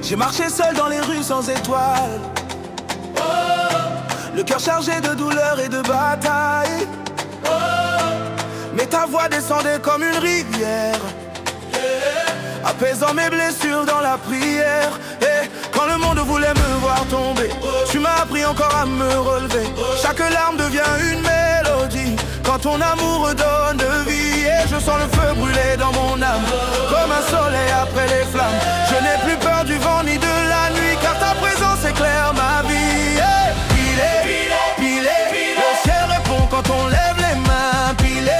J'ai marché seul dans les rues sans étoiles, le cœur chargé de douleur et de bataille. Mais ta voix descendait comme une rivière, apaisant mes blessures dans la prière. Et quand le monde voulait me voir tomber, tu m'as appris encore à me relever. Chaque larme devient une mélodie quand ton amour redonne vie. Et je sens le feu brûler dans mon âme, comme un soleil après les flammes. Je n'ai plus peur du vent ni de la nuit, car ta présence éclaire ma vie. Pilé, le ciel répond quand on lève les mains. Pilé,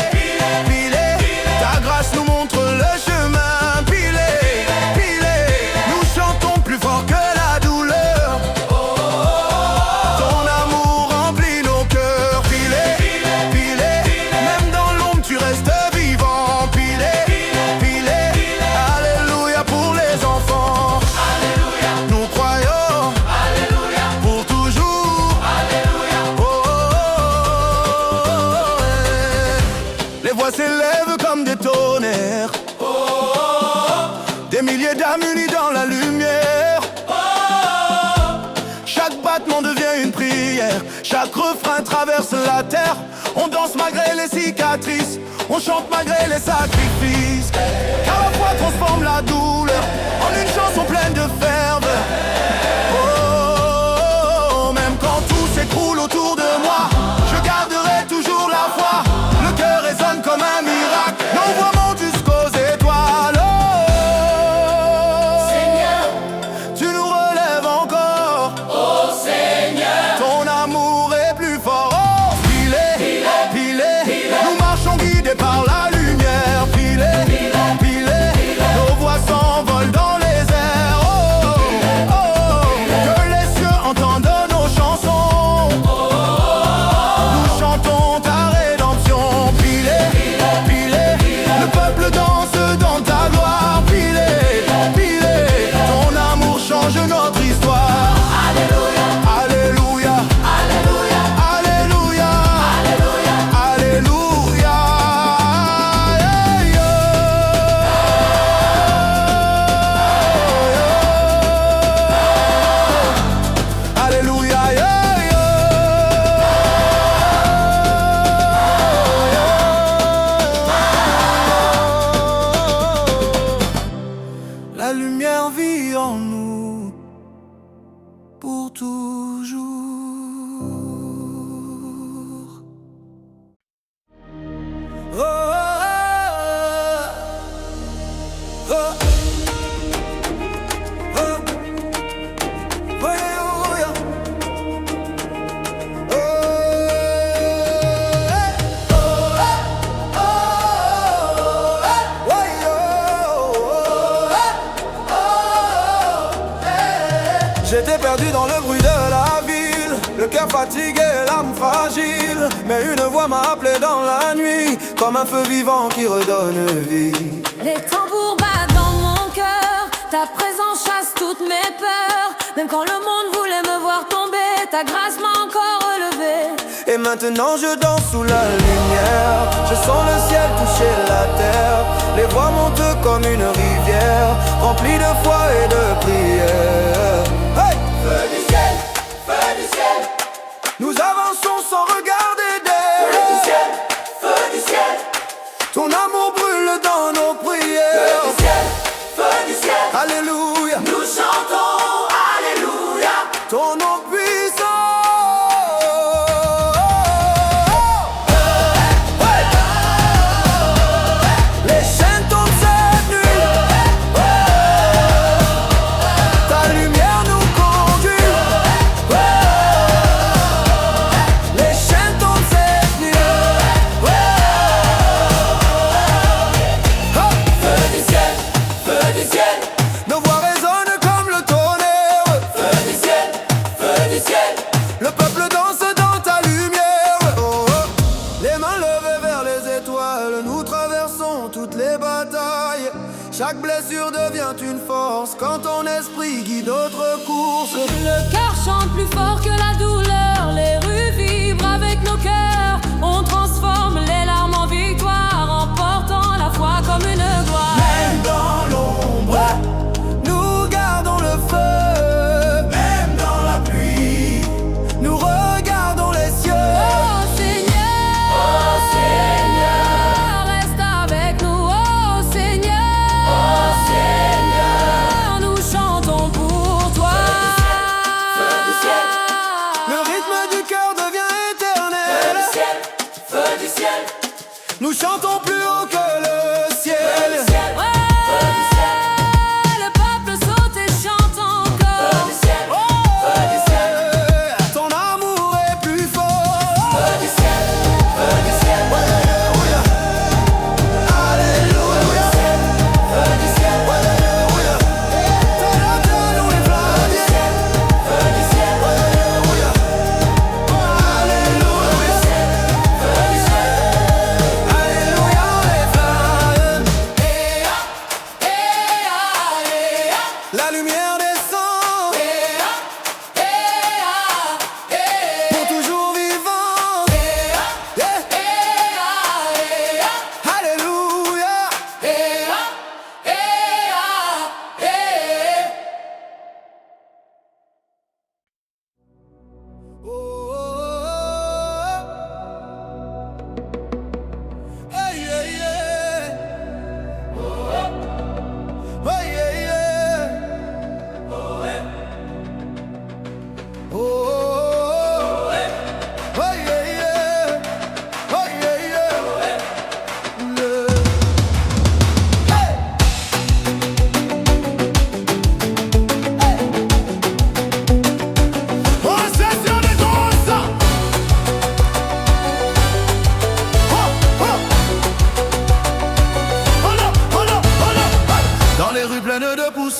ta grâce nous montre le chemin. Pilé, nous chantons plus fort que la douleur. Ton amour remplit nos cœurs. Pilé, même dans l'ombre tu restes vivant. Pilé, alléluia pour les enfants. Alléluia, nous croyons. Alléluia, pour toujours. Alléluia, les voix s'élèvent comme des tonnerres, des milliers d'âmes unies dans la lumière. Chaque battement devient une prière, chaque refrain traverse la terre. On danse malgré les cicatrices, on chante malgré les sacrifices, car la foi transforme la douleur en une chanson pleine de ferveur. Même quand tout s'écroule autour de moi, je garderai toujours la foi. Le cœur résonne comme un miracle, nos voix montent jusqu'aux étoiles. Seigneur, tu nous relèves encore. Oh Seigneur, ton amour est plus fort. Oh, pilé, nous marchons guidés par la lumière. Pilé, nos voix s'envolent dans les airs. Que les cieux entendent nos chansons. Nous chantons ta rédemption. Pilé, le peuple danse dans ta gloire. Pilé, ton amour change notre histoire. Alléluia, alléluia, alléluia, alléluia, alléluia, alléluia, la lumière vit en nous pour toujours. Oh, oh, oh, oh, oh, alléluia. Oh, j'étais perdu dans le bruit de la ville, le cœur fatigué, l'âme fragile. Mais une voix m'a appelé dans la nuit, comme un feu vivant qui redonne vie. Les tambours battent dans mon cœur, ta présence chasse toutes mes peurs. Même quand le monde voulait me voir tomber, ta grâce m'a encore relevé. Et maintenant je danse sous la lumière, je sens le ciel toucher la terre. Les voix montent comme une rivière, remplie de foi et de prière. Hey! Feu du ciel, nous avançons sans regarder derrière. Feu du ciel, ton amour brûle dans nos prières. Feu du ciel, alléluia, nous chantons alléluia, ton nom puissant. Les chaînes tombent cette nuit, ta lumière nous conduit. Les chaînes tombent cette nuit. Feu du ciel, nos voix résonnent comme le tonnerre. Feu du ciel, le peuple danse dans ta lumière. Oh, oh. Les mains levées vers les étoiles, nous traversons toutes les batailles. Chaque blessure devient une force quand ton esprit guide notre course. Le cœur chante plus fort que la douleur, les rues vibrent avec nos cœurs. On transforme les larmes en victoire, en portant la foi comme une gloire. Même dans l'ombre, nous gardons le feu.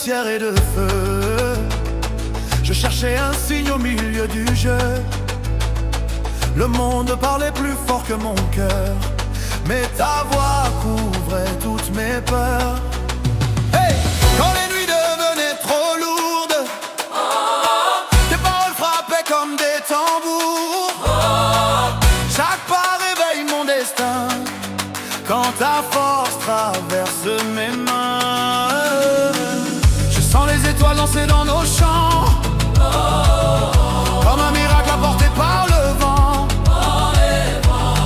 poussière et de feu. Je cherchais un signe au milieu du jeu. Le monde parlait plus fort que mon cœur, mais ta voix couvrait toutes mes peurs. Hey! Quand les nuits devenaient trop lourdes, tes paroles frappaient comme des tambours. Chaque pas réveille mon destin quand ta force traverse mes mains. Je sens les étoiles lancer dans nos champs, comme un miracle apporté par le vent.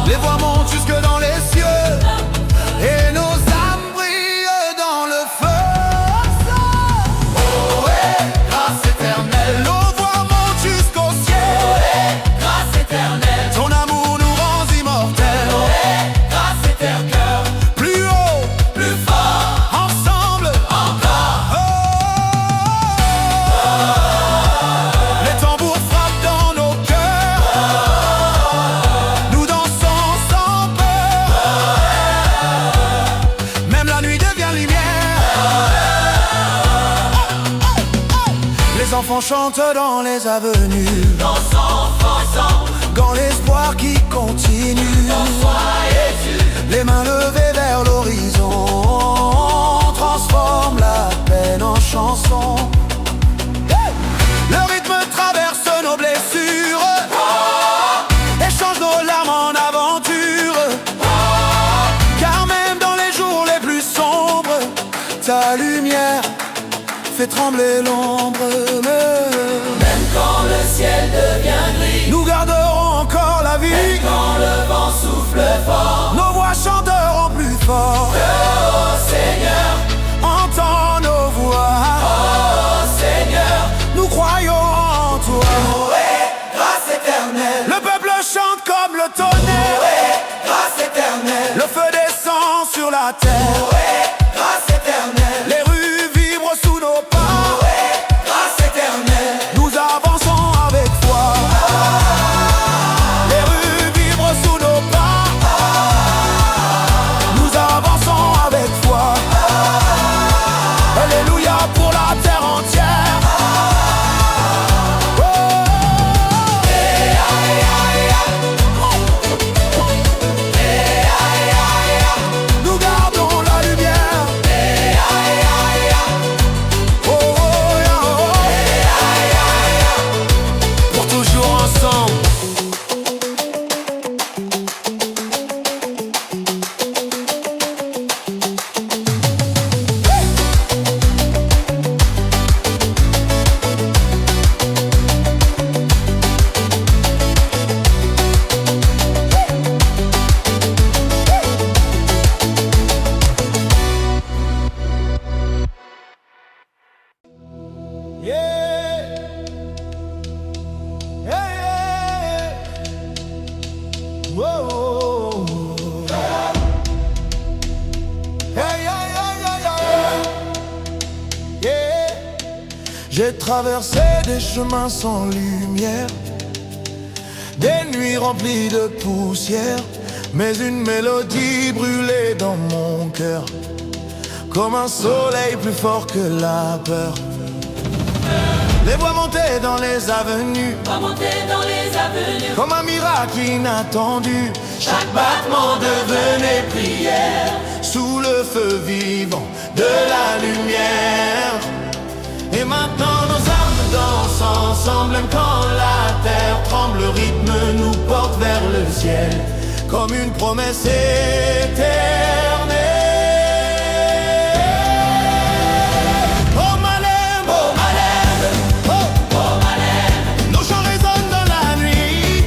Les voix montent jusque dans les cieux et nos âmes brillent dans le feu. Oh, grâce éternelle. Nos voix montent jusqu'au ciel. Grâce éternelle. Ton amour nous rend immortels. Grâce éternelle. Plus haut, plus fort, ensemble, encore. Les tambours frappent dans nos cœurs. Nous dansons sans peur. Même la nuit devient lumière. Les enfants chantent dans les avenues, dans l'espoir qui continue. Les mains levées vers l'horizon transforment la peine en chanson. Le rythme traverse nos blessures et change nos larmes en aventure. Car même dans les jours les plus sombres, ta lumière fait trembler l'ombre. Même quand le ciel devient gris, Nous garderons encore la vie. même quand le vent souffle fort, Nos voix chanteront plus fort. oh Seigneur, Entends nos voix. oh Seigneur, Nous croyons en toi. grâce éternelle, Le peuple chante comme le tonnerre. grâce éternelle, Le feu descend sur la terre. grâce éternelle, Les rues vibrent sous nos pas. grâce éternelle, Nous avançons avec foi. Les rues vibrent sous nos pas. Nous avançons avec foi. Alléluia pour la terre entière. Oh. Nous gardons la lumière. Oh, oh, oh, oh. Pour toujours ensemble. Yeah. Yeah, yeah. Whoa. Yeah, yeah, yeah, yeah, yeah. Yeah. J'ai traversé des chemins sans lumière, des nuits remplies de poussière, mais une mélodie brûlait dans mon cœur, comme un soleil plus fort que la peur. Les voix montaient dans les avenues, va monter dans les avenues, comme un miracle inattendu. chaque battement devenait prière, Sous le feu vivant de la lumière. Et maintenant nos âmes dansent ensemble, même quand la terre tremble. Le rythme nous porte vers le ciel, comme une promesse éternelle. Oh Malem, oh Malem, oh Malem. Nos chants résonnent dans la nuit.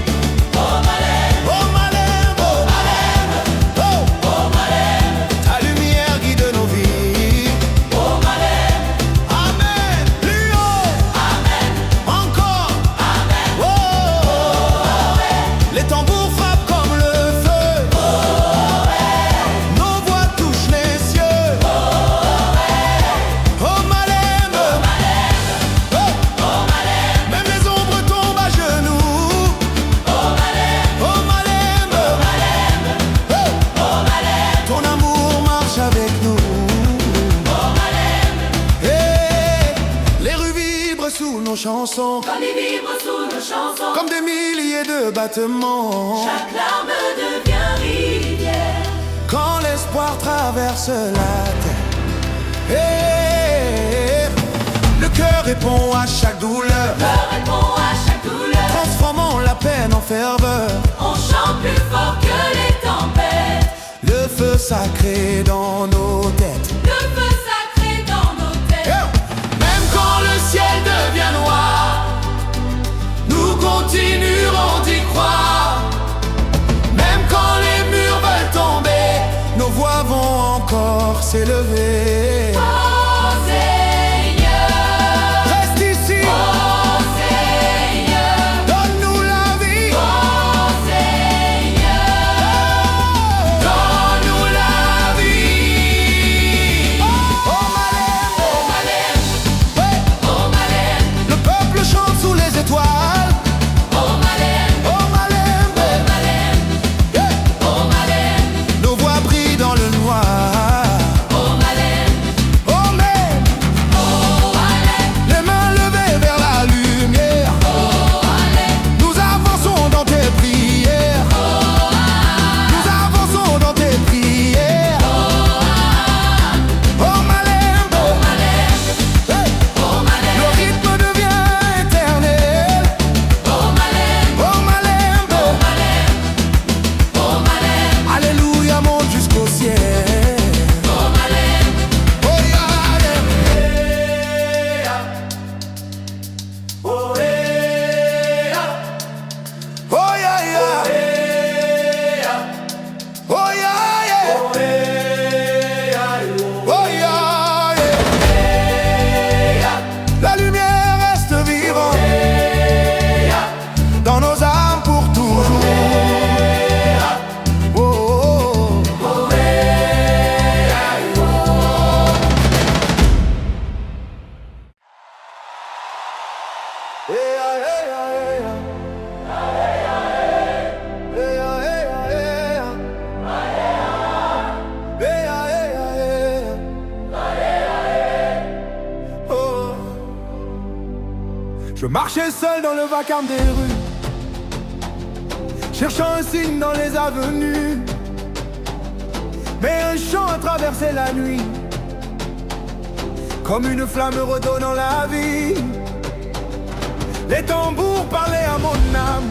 oh Malem, Oh Malem, oh Malem, oh Malem, ta lumière guide nos vies. oh Malem, Amen, plus haut, amen, encore, amen, oh. Les tambours frappent comme le feu. Nos chansons, comme des vibres sous nos chansons, comme des milliers de battements. chaque larme devient rivière. Quand l'espoir traverse la terre, hey, le cœur répond à chaque douleur, Le cœur répond à chaque douleur, transformant la peine en ferveur. on chante plus fort que les tempêtes. Le feu sacré dans nos têtes. Le feu sacré dans nos têtes. Yeah. Même quand le ciel devient noir, nous continuerons d'y croire. Même quand les murs veulent tomber, nos voix vont encore s'élever. Oh Seigneur, Reste ici, oh Seigneur, donne-nous la vie. oh Seigneur, Donne-nous la vie. Oh Malem, ouais. oh Malem, Le peuple chante sous les étoiles. oh Malem, Oh Malem, oh Malem, yeah. oh Malem, Nos voix brillent dans le noir. oh Malem, Oh mais oh Malem, les mains levées vers la lumière, oh Malem, nous avançons dans tes prières. Nous avançons dans tes prières. Oh Malem, oh Malem, hey. oh Malem, Le rythme devient éternel. oh Malem, Oh Malem, oh Malem, oh Malem, alléluia monte jusqu'au ciel. oh Malem, Oh yeah, oh yeah, yeah. Oh yeah, yeah. Oh yeah, yeah. La lumière reste vivante dans nos âmes pour toujours. Oh, oh, oh. Yeah, yeah, yeah, yeah. Je marchais seul dans le vacarme des rues, cherchant un signe dans les avenues. Mais un chant a traversé la nuit, comme une flamme redonnant la vie. Les tambours parlaient à mon âme,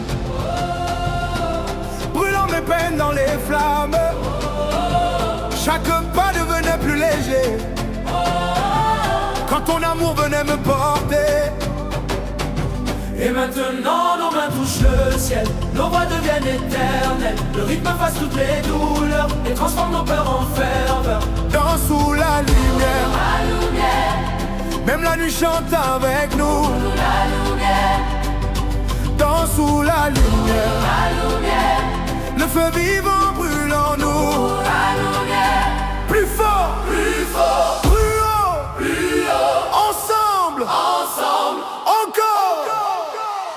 brûlant mes peines dans les flammes. Chaque pas devenait plus léger quand ton amour venait me porter. Et maintenant nos mains touchent le ciel, nos voix deviennent éternelles. Le rythme efface toutes les douleurs et transforme nos peurs en ferveur. Dans sous la lumière, La lumière, même la nuit chante avec nous. la lumière, Dans sous la lumière, la lumière, le feu vivant brûle en nous. la lumière. Plus fort, Plus fort, plus haut, plus haut, ensemble, ensemble. encore.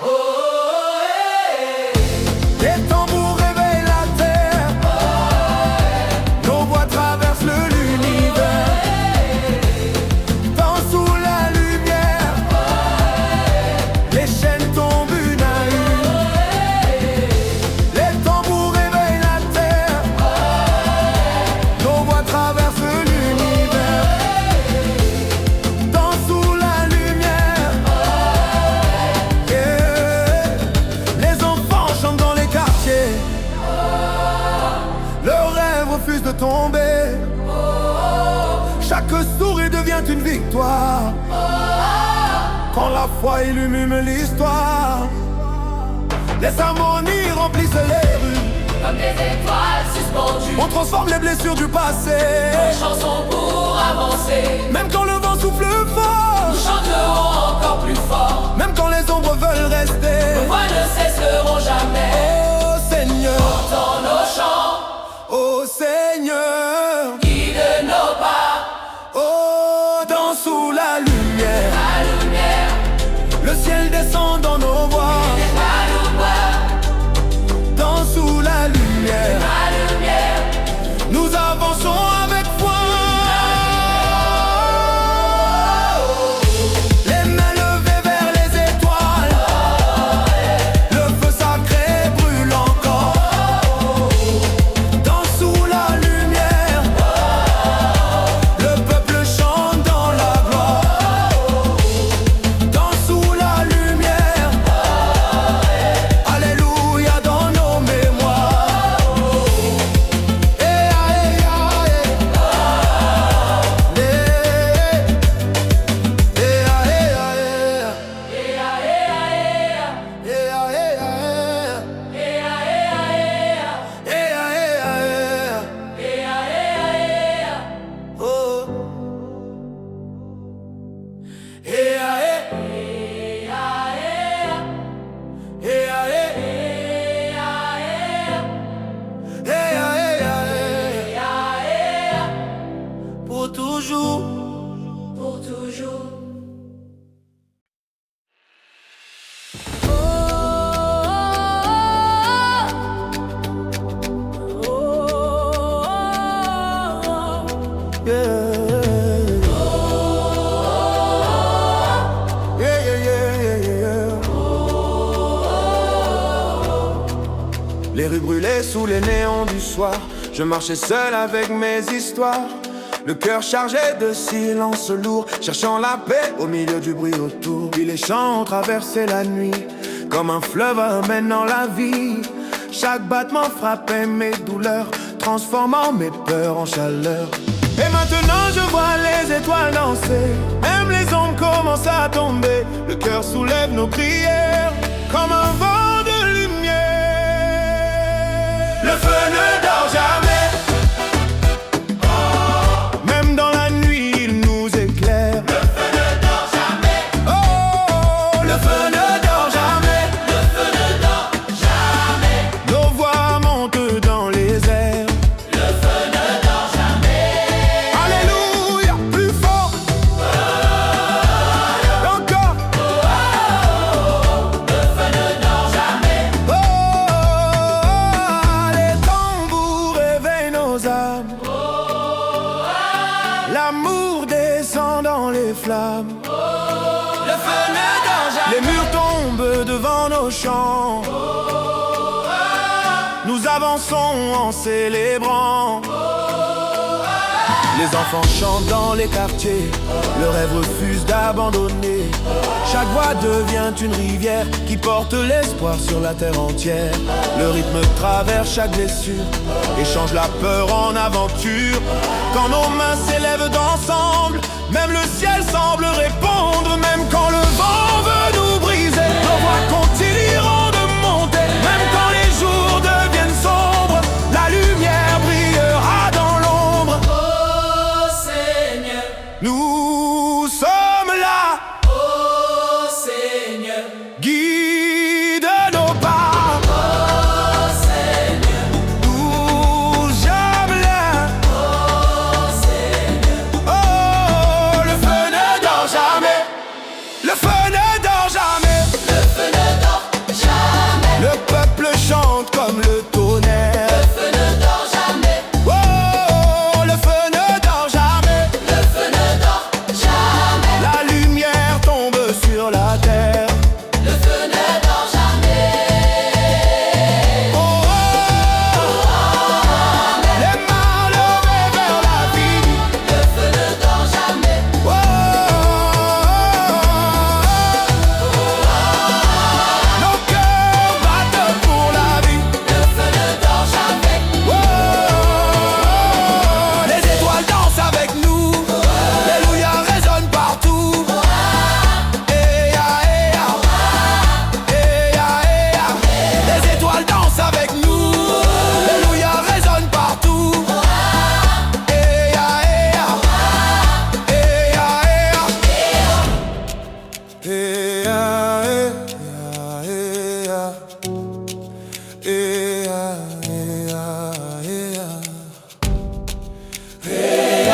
Oh, hey, Les tambours réveillent la terre, nos voix traversent l'univers. Dans sous la lumière, les chaînes tombent une à une. Les tambours réveillent la terre, nos voix traversent l'univers. Dans sous la lumière, yeah. Les enfants chantent dans les quartiers, leurs rêves refusent de tomber. Chaque sourire devient une victoire quand la foi illumine l'histoire. Les harmonies remplissent les rues, comme des étoiles suspendues, on transforme les blessures du passé. chansons pour avancer. Même quand le vent souffle fort, Nous chanterons encore plus fort, même quand les ombres veulent rester. nos voix ne cesseront jamais. Oh Seigneur, Dans nos chants, oh Seigneur, guide nos pas. oh dans sous la lumière, La lumière, le ciel descend dans nos voix. la lumière, Dans sous la lumière, la lumière. nous avançons avec foi. Les mains levées vers les Yeah, yeah, yeah, yeah, yeah. Les rues brûlées sous les néons du soir, je marchais seul avec mes histoires, le cœur chargé de silence lourd, cherchant la paix au milieu du bruit autour. Puis les chants ont traversé la nuit, comme un fleuve amenant la vie. Chaque battement frappait mes douleurs, transformant mes peurs en chaleur. Et maintenant je vois les étoiles danser, même les ombres commencent à tomber. Le cœur soulève nos prières, comme un vent de lumière. Le feu ne dort jamais. L'amour descend dans les flammes. Le feu ne dort jamais. Les murs tombent devant nos champs. Nous avançons en célébrant. Les enfants chantent dans les quartiers, le rêve refuse d'abandonner. Chaque voix devient une rivière qui porte l'espoir sur la terre entière. Le rythme traverse chaque blessure et change la peur en aventure. Quand nos mains s'élèvent d'ensemble, même le ciel semble répondre. Même quand le vent veut nous briser, nos voix continueront de monter. Même quand les jours deviennent sombres, la lumière brillera dans l'ombre. Nous sommes là, oh Seigneur, guide nos pas, oh Seigneur, nous jamais, oh Seigneur, oh le feu ne dort jamais, le feu ne dort jamais, le feu ne dort jamais, le peuple chante comme le tonnerre, le feu ne dort jamais, oh le feu ne dort jamais, le feu ne dort jamais, la lumière tombe sur la terre. le feu ne dort jamais, Oh, oh, les mains levées vers la vie. le feu ne dort jamais, Oh, nos cœurs battent pour la vie. le feu ne dort jamais, Oh, les étoiles dansent avec nous. Alléluia résonne partout. Eh, ah, eh, ah. Eh, ah, eh, ah. Les étoiles dansent avec nous. Alléluia résonne partout. Eh, ah, eh, ah. Eh, ah, eh, ah. Eh, ah, eh, ah, eh, ah. Eh,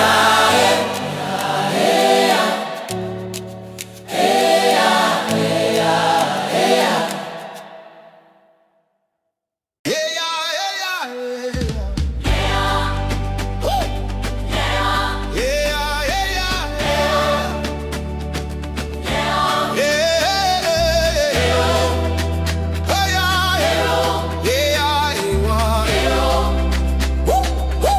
ah, eh, ah, eh, ah. Yeah, yeah, yeah, yeah. Woo. Yeah, yeah, yeah, yeah. Yeah, yeah. Oh, yeah, yeah. Yeah, yeah. Woo, woo.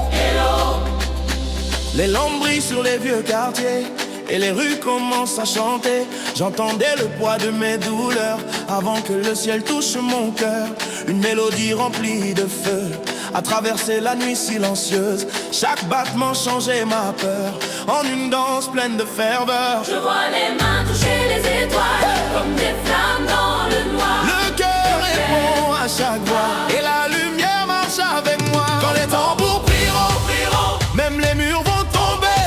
Les lampes brillent sur les vieux quartiers et les rues commencent à chanter. J'entendais le poids de mes douleurs avant que le ciel touche mon cœur. Une mélodie remplie de feu a traversé la nuit silencieuse. Chaque battement changeait ma peur en une danse pleine de ferveur. Je vois les mains toucher les étoiles comme des flammes dans le noir. Le cœur répond à chaque voix et la lumière marche avec moi. Quand les tambours prieront, même les murs vont tomber.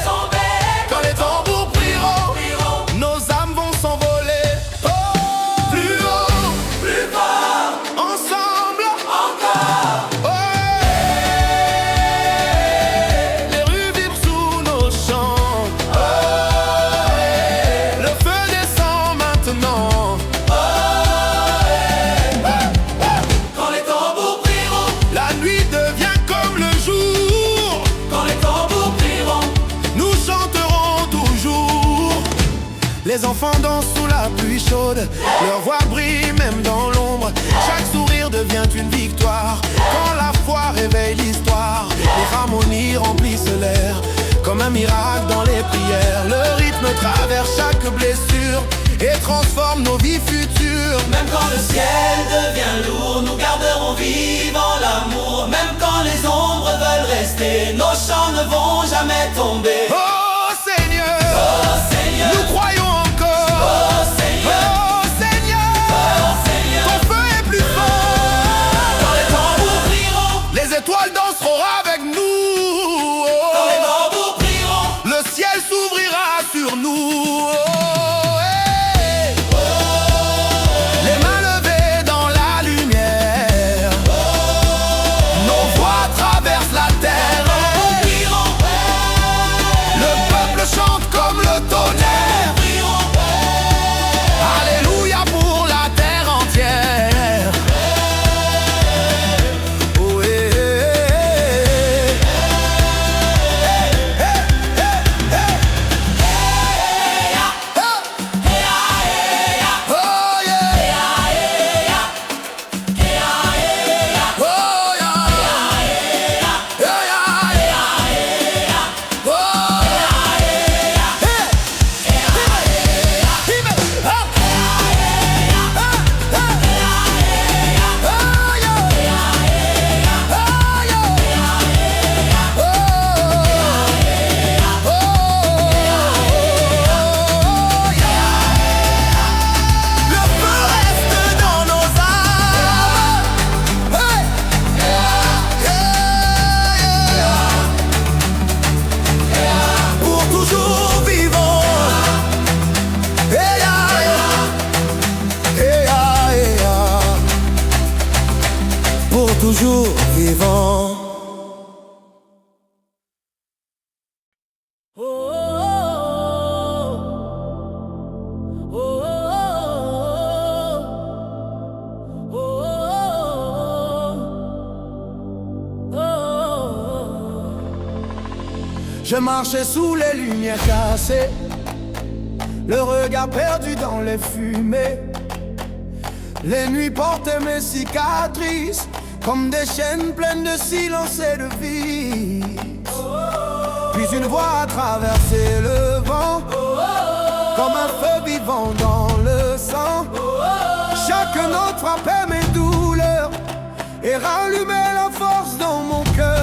Quand les tambours prieront, nos âmes vont s'envoler. Oh, plus haut, plus fort, ensemble, encore, ouais. Les rues vibrent sous nos chants. Oh, ouais. Le feu descend maintenant. Oh, ouais. quand les tambours prieront, La nuit devient comme le jour. quand les tambours prieront, Les enfants dansent sous la pluie chaude, leur voix brille même dans l'ombre. Chaque sourire devient une victoire, quand la foi réveille l'histoire. Les harmonies remplissent l'air, comme un miracle dans les prières. Le rythme traverse chaque blessure et transforme nos vies futures. Même quand le ciel devient lourd, nous garderons vivant l'amour. Même quand les ombres veulent rester, nos chants ne vont jamais tomber. Oh Seigneur, nous croyons encore. Oh Seigneur, ton feu est plus fort. quand les tambours prieront, Les étoiles danseront avec nous. quand les tambours prieront, Le ciel s'ouvrira sur nous. Les mains levées dans la lumière, nos voix traversent la terre. prieront, Le peuple chante comme le tonnerre. prieront. Alléluia pour la terre entière. Oh, eh, eh, eh, eh, eh, eh. Oh, yeah. Oh, Le feu reste dans nos âmes. Hey. Pour toujours vivant. Pour toujours vivant. Je marchais sous les lumières cassées, le regard perdu dans les fumées. Les nuits portaient mes cicatrices comme des chaînes pleines de silence et de vie. Puis une voix a traversé le vent, comme un feu vivant dans le sang. Chaque note frappait mes douleurs et rallumait la force dans mon cœur.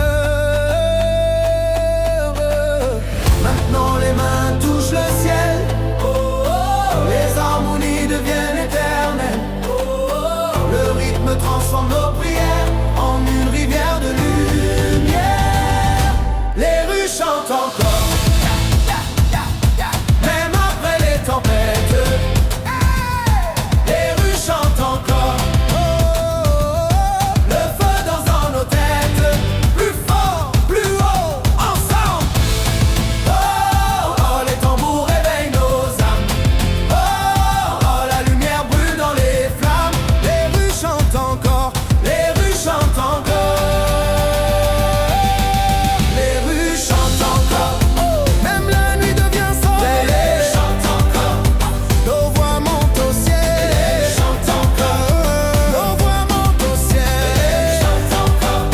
Maintenant les mains touchent le ciel, les harmonies deviennent éternelles. Le rythme transforme nos prières en une rivière de lumière. Les rues chantent encore, même après les tempêtes. Les rues chantent encore, le feu dans nos têtes. Plus fort, plus haut, ensemble. Oh, oh, les tambours réveillent nos âmes. Oh, oh, la lumière brûle dans les flammes. Les rues chantent encore, les rues chantent encore. Les rues chantent encore, même la nuit devient sombre. Les rues chantent encore, nos voix montent au ciel. Les rues chantent encore, nos voix montent au ciel. Les rues chantent encore.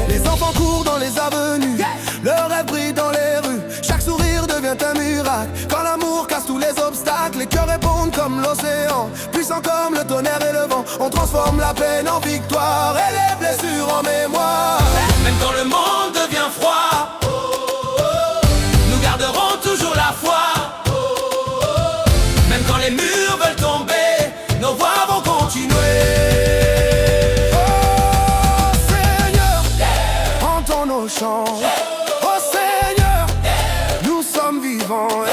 Les enfants courent dans les avenues, leur rêve brille dans les rues. Chaque sourire devient un miracle, quand l'amour casse tous les obstacles. Les cœurs répondent comme l'océan, puissants comme le tonnerre et le vent. On transforme la peine en victoire et les blessures en mémoire. Même quand le monde devient froid, nous garderons toujours la foi. Même quand les murs veulent tomber, nos voix vont continuer. Oh Seigneur, entends nos chants. Oh Seigneur, nous sommes vivants.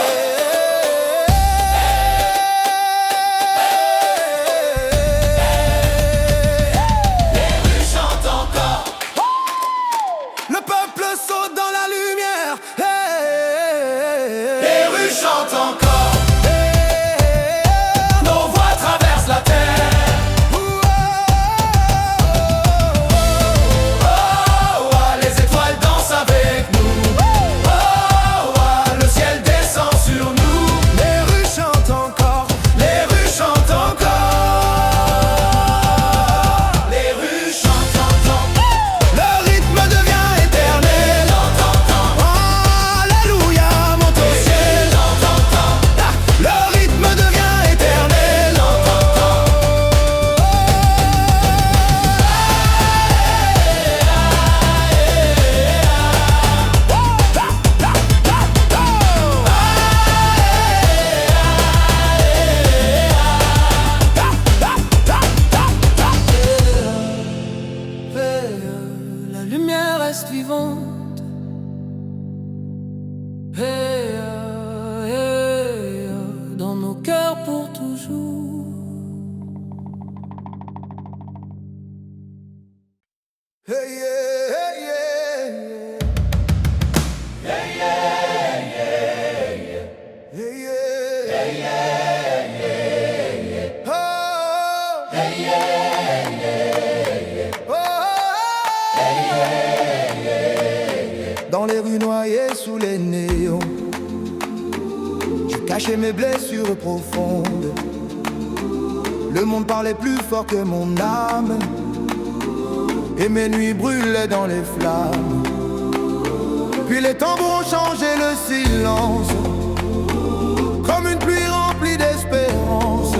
Les rues chantent encore, Le peuple saute dans la lumière. les rues chantent encore, nos voix traversent la terre. Oh, oh, les étoiles dansent avec nous. Oh, oh, le ciel descend sur chante. Hey, dans nos cœurs pour toujours. Hey, yeah, hey, yeah, yeah. Hey, yeah, yeah, yeah. Hey, yeah, hey, yeah, yeah, yeah. Oh, hey, yeah, yeah, yeah. Oh, hey, yeah, yeah, yeah. Dans les rues noyées sous les néons, j'ai caché mes blessures profondes. Le monde parlait plus fort que mon âme, et mes nuits brûlaient dans les flammes. Puis les tambours ont changé le silence, comme une pluie remplie d'espérance.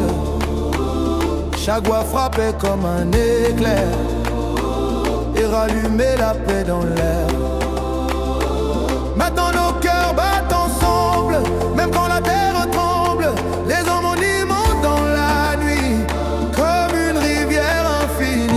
Chaque voix frappait comme un éclair et rallumait la paix dans l'air. Maintenant nos cœurs battent ensemble, même quand la terre tremble. Les harmonies montent dans la nuit, comme une rivière infinie.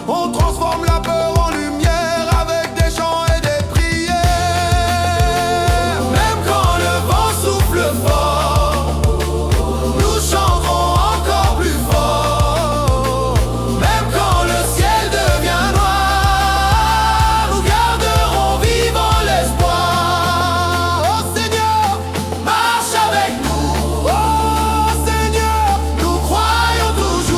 On transforme la peur en lumière avec des chants et des prières. Même quand le vent souffle fort, nous chanterons encore plus fort. Même quand le ciel devient noir, nous garderons vivant l'espoir. Oh Seigneur, marche avec nous. Oh Seigneur, nous croyons toujours.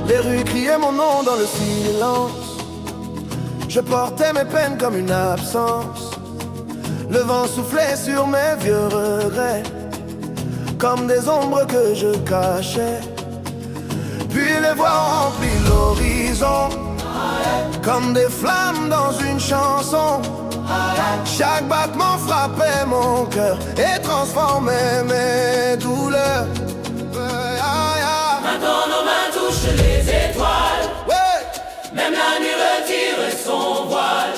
Les rues criaient mon nom dans le silence. Je portais mes peines comme une absence. Le vent soufflait sur mes vieux regrets, comme des ombres que je cachais. Puis les voix ont rempli l'horizon, comme des flammes dans une chanson. Chaque battement frappait mon cœur et transformait mes douleurs. Maintenant nos mains touchent les étoiles. Même la nuit retire son voile.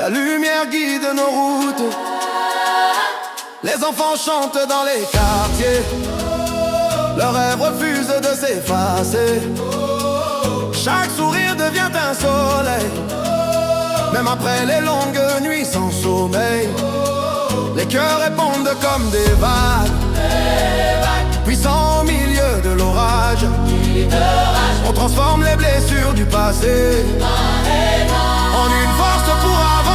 La lumière guide nos routes. Les enfants chantent dans les quartiers. Leurs rêves refusent de s'effacer. Chaque sourire devient un soleil. Même après les longues nuits sans sommeil, les cœurs répondent comme des vagues, puissants au milieu de l'orage. On transforme les blessures du passé en une force pour avancer.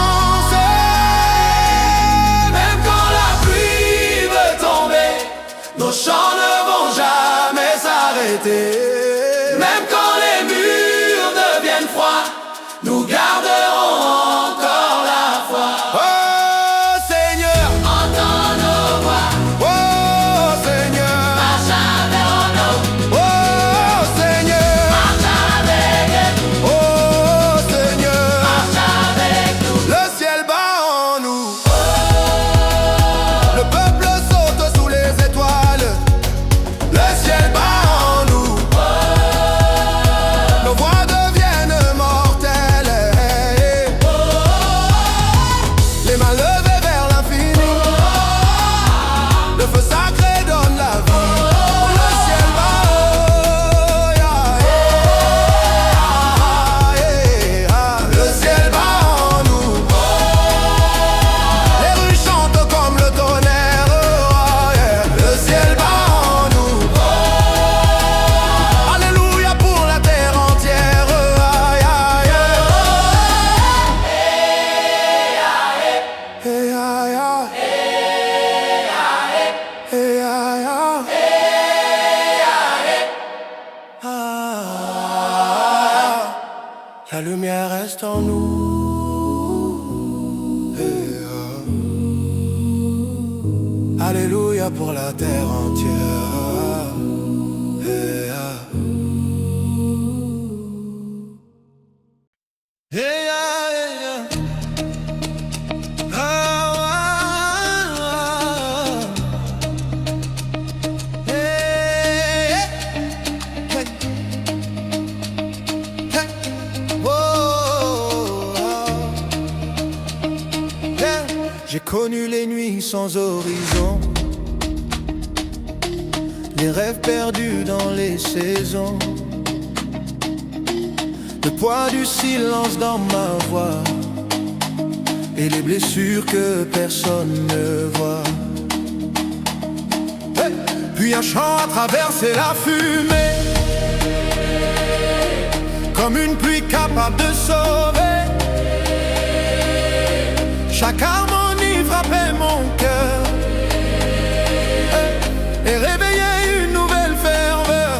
Même quand la pluie veut tomber, nos chants ne vont jamais s'arrêter. Même quand les murs deviennent froids, nous garderons encore la foi. Oh Seigneur, entends nos voix. Oh Seigneur, marche avec nous. Oh Seigneur, marche avec nous. Oh Seigneur, marche avec nous. Le ciel bat en nous. Le peuple saute sous les étoiles. Le ciel bat en nous. Nos voix deviennent mortelles. Les mains levées vers l'infini. Le feu sacré donne la vie. Le ciel bat. Le ciel bat en nous. Les rues chantent comme le tonnerre. Le ciel bat en nous. Alléluia pour la terre entière. La lumière reste en nous. Alléluia pour la terre entière. J'ai connu les nuits sans horizon, les rêves perdus dans les saisons, le poids du silence dans ma voix et les blessures que personne ne voit. Puis un chant a traversé la fumée, comme une pluie capable de sauver. Chaque harmonie frappait mon cœur et réveillait une nouvelle ferveur.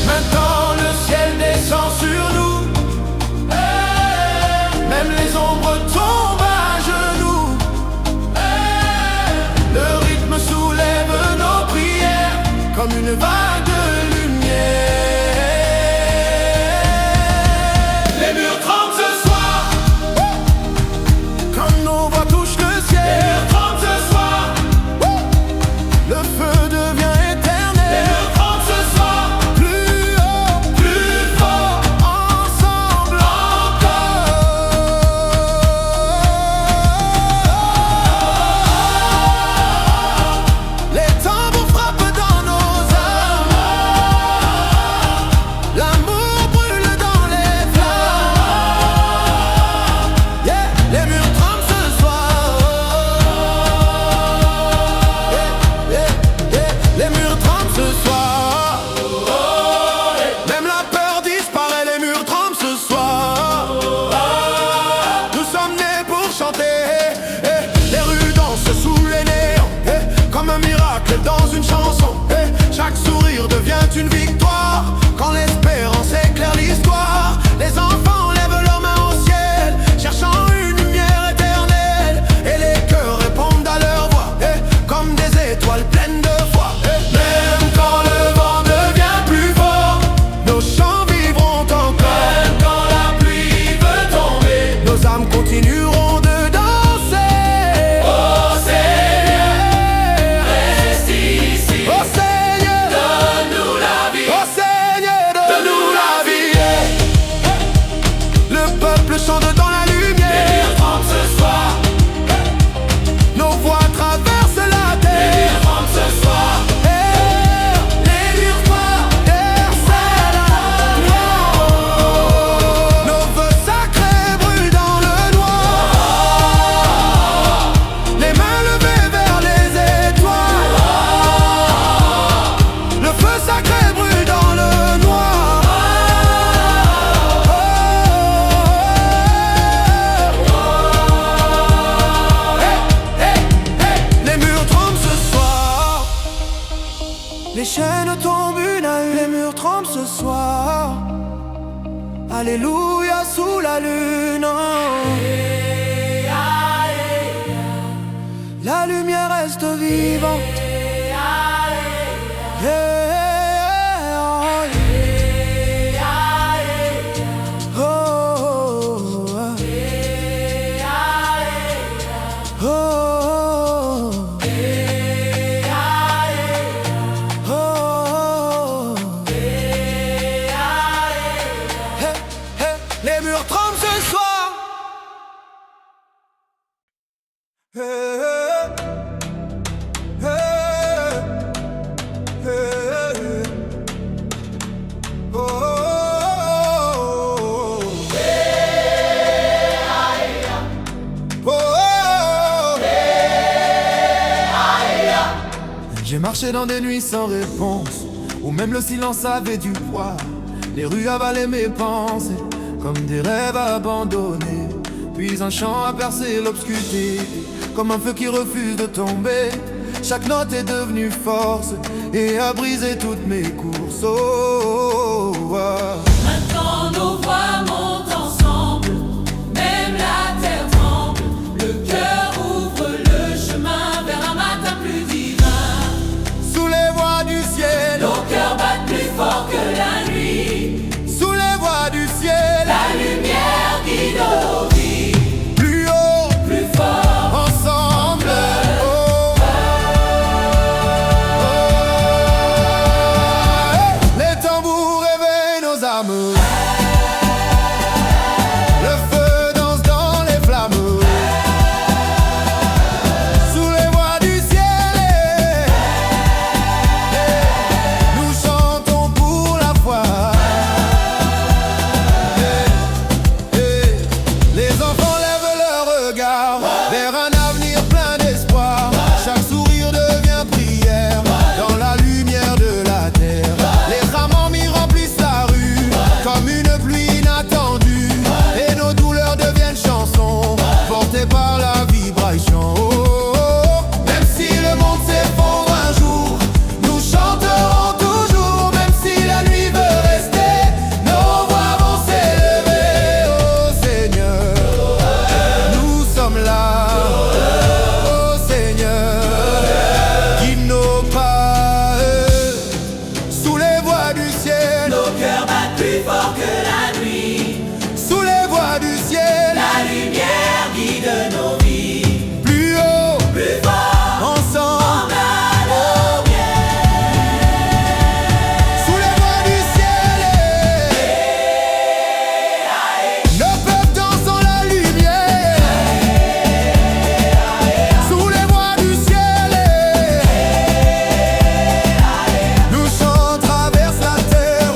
Maintenant le ciel descend sur nous, même les ombres tombent à genoux. Le rythme soulève nos prières comme une vague de lumière. Les murs tremblent ce soir. Alléluia sous la lune. La lumière reste vivante. Les murs tremblent ce soir. J'ai marché dans des nuits sans réponse, où même le silence avait du poids. Les rues avalaient mes pensées, comme des rêves abandonnés. Puis un chant a percé l'obscurité, comme un feu qui refuse de tomber. Chaque note est devenue force, et a brisé toutes mes courses. Oh, oh, oh. Maintenant nos voix montent ensemble, même la terre tremble. Le cœur ouvre le chemin vers un matin plus divin. Sous les voies du ciel, Nos cœurs battent plus fort que la nuit. sous les voies du ciel, La lumière guide nos vies. plus haut, Plus fort, ensemble. Oh, oh. Les tambours réveillent nos âmes. Le feu danse dans les flammes. Sous les voies du ciel, nous chantons pour la foi. Les enfants lèvent leur regard vers un avenir plein d'espoir. Chaque sourire devient prière dans la lumière de la terre. Les ramans remplissent la rue comme une pluie inattendue, et nos douleurs deviennent chansons portées par la vibration. Oh, oh, oh. Même si le monde s'effondre un jour, nous chanterons toujours. Même si la nuit veut rester, nos voix vont s'élever. Oh Seigneur, nous sommes là. Oh Seigneur, guide nos pas. Sous les voies du ciel, nos cœurs battent plus fort que la nuit. sous les voies du ciel, La lumière guide nos vies. plus haut, Plus fort, ensemble. en Sous les voies du ciel, nos peuples dansent dans la lumière. Sous les voies du ciel, nous chants traversent la terre.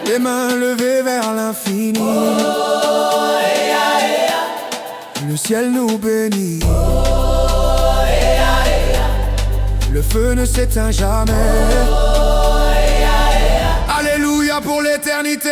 Les mains levées vers l'infini, le ciel nous bénit. Le feu ne s'éteint jamais. Alléluia pour l'éternité.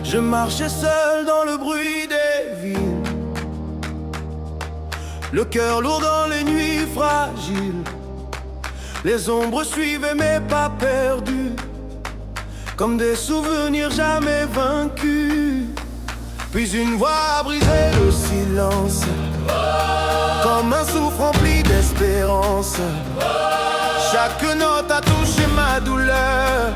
Je marchais seul dans le bruit des villes, le cœur lourd dans les nuits fragiles. Les ombres suivaient mes pas perdus, comme des souvenirs jamais vaincus. Puis une voix a brisé le silence, comme un souffle rempli d'espérance. Chaque note a touché ma douleur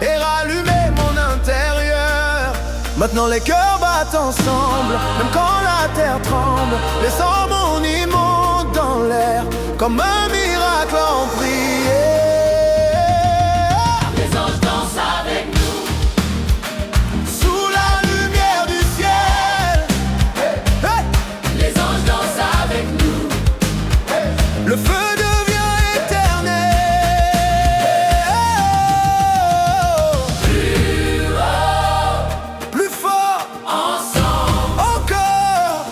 et rallumé mon intérieur. Maintenant les cœurs battent ensemble, même quand la terre tremble. Les harmonies montent dans l'air, comme un miracle en prière. Les anges dansent avec nous, Sous la lumière du ciel. Hey, hey. les anges dansent avec nous, Le feu devient éternel. Plus fort, ensemble. encore.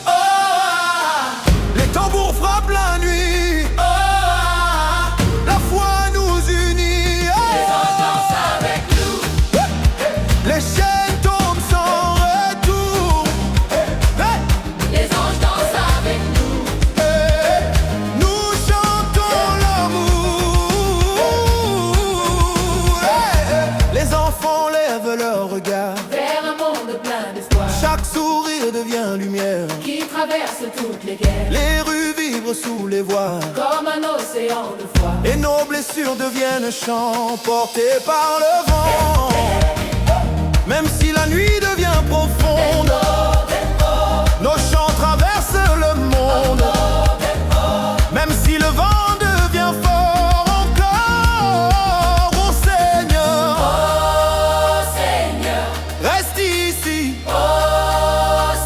Oh, les tambours frappent la nuit. Oh, la foi nous unit. Oh, Les anges dansent avec nous, les chaînes tombent sans retour. Hey, les anges dansent avec nous, hey, nous chantons l'amour. Hey, hey. Les enfants lèvent leur regard. vers un monde plein d'espoir, Chaque sourire devient lumière. qui traverse toutes les guerres, Les rues vibrent sous les voies. comme un océan de foi. Et nos blessures deviennent chants portés par le vent. Même si la nuit devient profonde, nos chants traversent le monde. Même si le vent devient fort encore, oh Seigneur, Oh Seigneur, reste ici, oh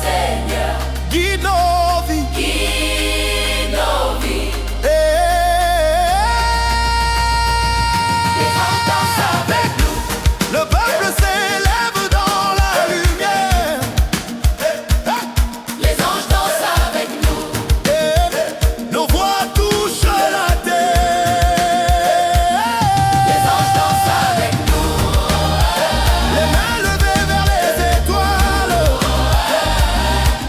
Seigneur, guide nos vies. guide nos vies. Les anges dansent avec nous, Le peuple s'élève dans la lumière. les anges dansent avec nous, Nos voix touchent la terre. les anges dansent avec nous, Les mains levées vers les étoiles.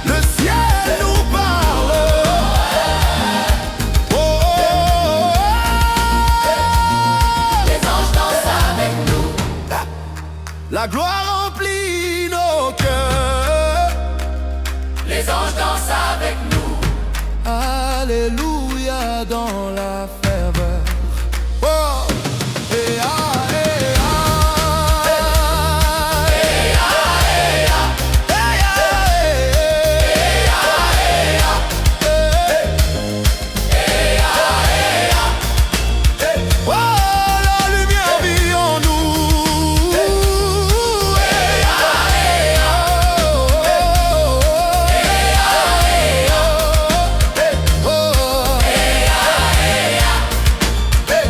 Le ciel nous parle. Oh, oh, oh. les anges dansent avec nous, La gloire remplit nos cœurs. les anges dansent avec nous, Alléluia dans la ferveur. Oh, et ah, et ah. Et ah, et ah. Et ah, et ah. Oh, la lumière vit en nous. Et ah, et ah.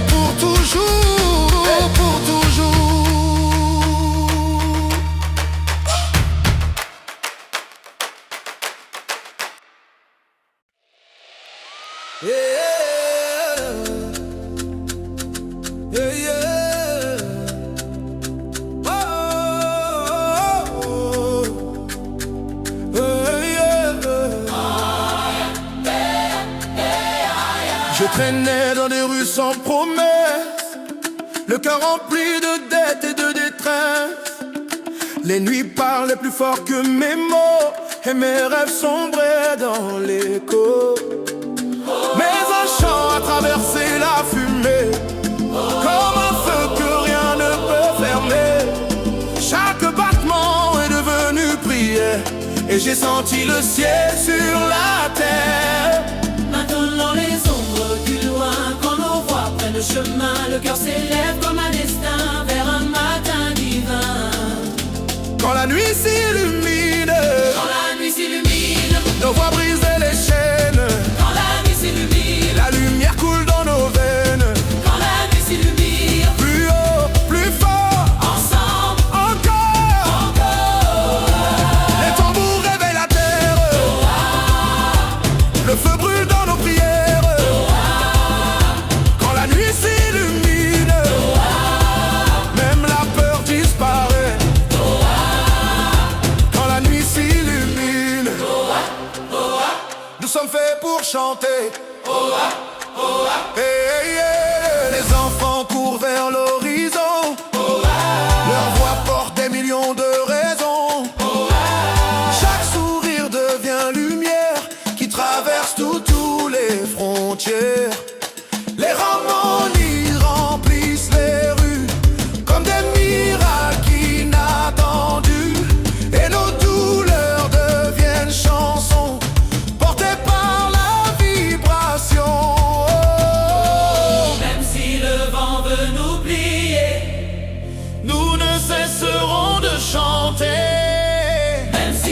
Pour toujours, pour toujours. Yeah, yeah, yeah. Oh, oh, oh, yeah. Je traînais dans des rues sans promesse, le cœur rempli de dettes et de détresse. Les nuits parlaient plus fort que mes mots, et mes rêves sombraient dans l'écho. Mais un chant a traversé la fumée, comme un feu que rien ne peut fermer. Chaque battement est devenu prière, et j'ai senti le ciel sur la terre. maintenant les ombres du loin, quand nos voix prennent le chemin, le cœur s'élève comme un destin vers un matin divin. Quand la nuit s'illumine, Quand la nuit s'illumine, nos voix brisent les chaînes. quand la nuit s'illumine, La lumière coule dans nos veines. quand la nuit s'illumine, Plus haut, plus fort, ensemble, encore. Les tambours réveillent la terre. Le feu brûle dans nos prières. Quand la nuit s'illumine, même la peur disparaît. Quand la nuit s'illumine, nous sommes faits pour chanter. Hey, hey, hey. Les enfants courent vers l'horizon. Leur voix porte des millions de raisons.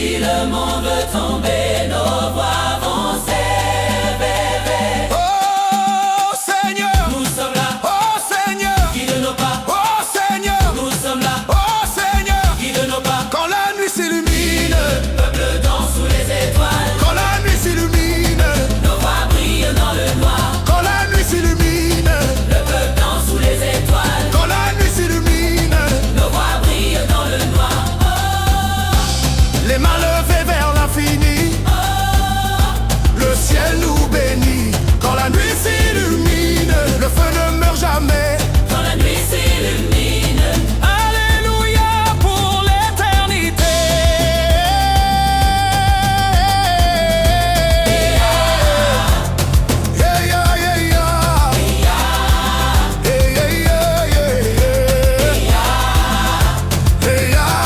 Si le monde veut tomber, nos voix vont s'élever. Oh Seigneur, Nous sommes là, oh Seigneur, guide nos pas. oh Seigneur, Nous sommes là, oh Seigneur. guide nos pas. Quand la nuit s'illumine, Peuple danse sous les étoiles. quand la nuit s'illumine, Nos voix brillent dans le noir. quand la nuit s'illumine, Le peuple danse sous les étoiles. quand la nuit s'illumine, Nos voix brillent dans le noir. les mains levées vers l'infini, le ciel nous bénit. Quand la nuit s'illumine, le feu ne meurt jamais. Quand la nuit s'illumine. Alléluia pour l'éternité. Yeah, yeah, yeah, yeah. Yeah, yeah, yeah, yeah, yeah. Yeah, yeah,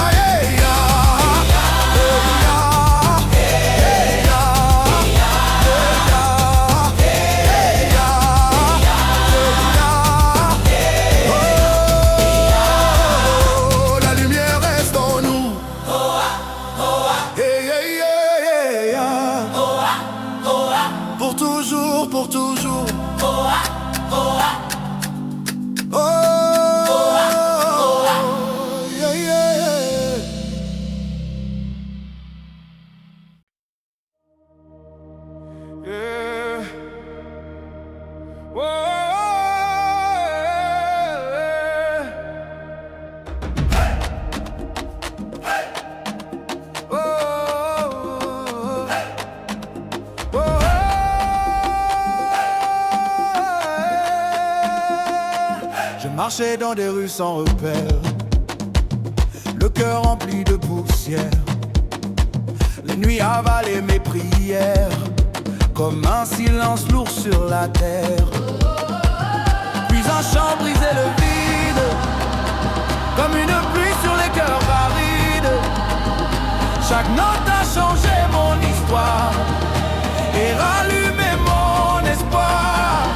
Oh, la lumière reste en nous. Yeah, yeah, yeah, yeah, yeah. Pour toujours, pour toujours. Oh, yeah, yeah, yeah. Yeah. Whoa. Je marchais dans des rues sans repère, le cœur rempli de poussière. Les nuits avalaient mes prières, comme un silence lourd sur la terre. Puis un chant brisait le vide, comme une pluie sur les cœurs arides. Chaque note a changé mon histoire et rallumé mon espoir.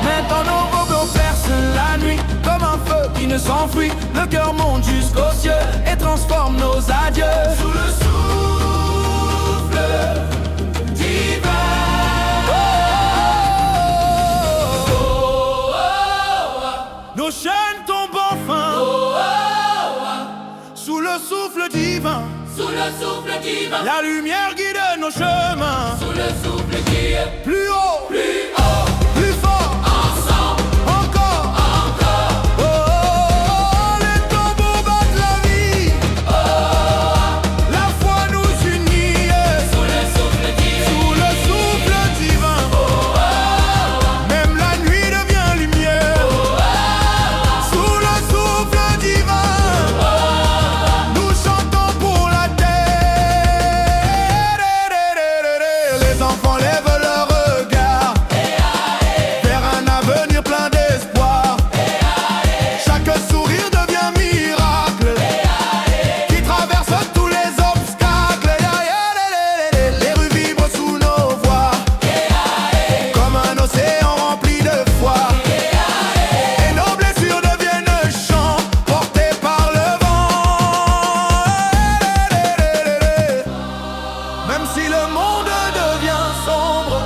Maintenant nos vogons percent la nuit comme un feu qui ne s'enfuit. Le cœur monte jusqu'aux cieux et transforme nos adieux. Sous le souffle divin. Nos chaînes tombent enfin. Sous le souffle divin. Sous le souffle divin. La lumière guide nos chemins. Sous le souffle qui est Plus haut, plus haut. plus fort, Ensemble, encore. encore. Oh, les tambours battent la vie. La foi nous unit. Sous le souffle divin. Sous le souffle divin. Même la nuit devient lumière. Sous le souffle divin. Nous chantons pour la terre. Les enfants lèvent leur regard vers un avenir plein d'espoir. Chaque sourire devient miracle qui traverse tous les obstacles. Les rues vibrent sous nos voix comme un océan rempli de foi. Et nos blessures deviennent chants portés par le vent. Même si le monde devient sombre,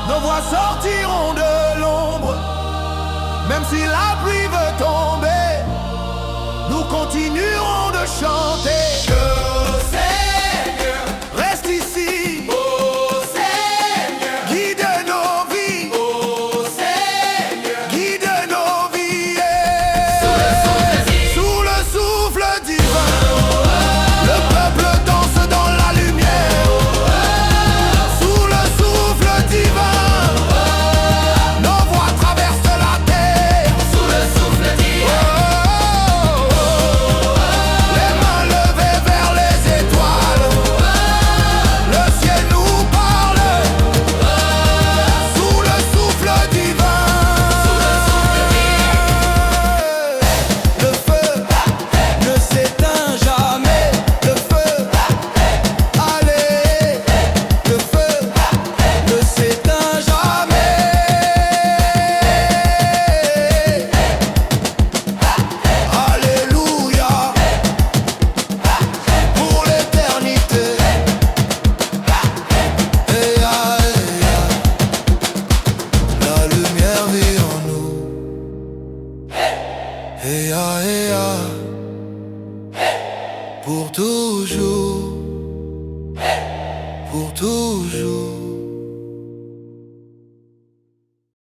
nos voix sortiront de l'ombre. Même si la pluie veut tomber, nous continuerons de chanter. Que le Seigneur reste ici. Oh Seigneur, guide nos vies. Oh Seigneur, guide nos vies. Sous le souffle divin, le peuple danse dans la lumière. Sous le souffle divin, nos voix traversent la terre. Sous le souffle divin. Oh, oh, oh, oh. pour toujours, pour toujours.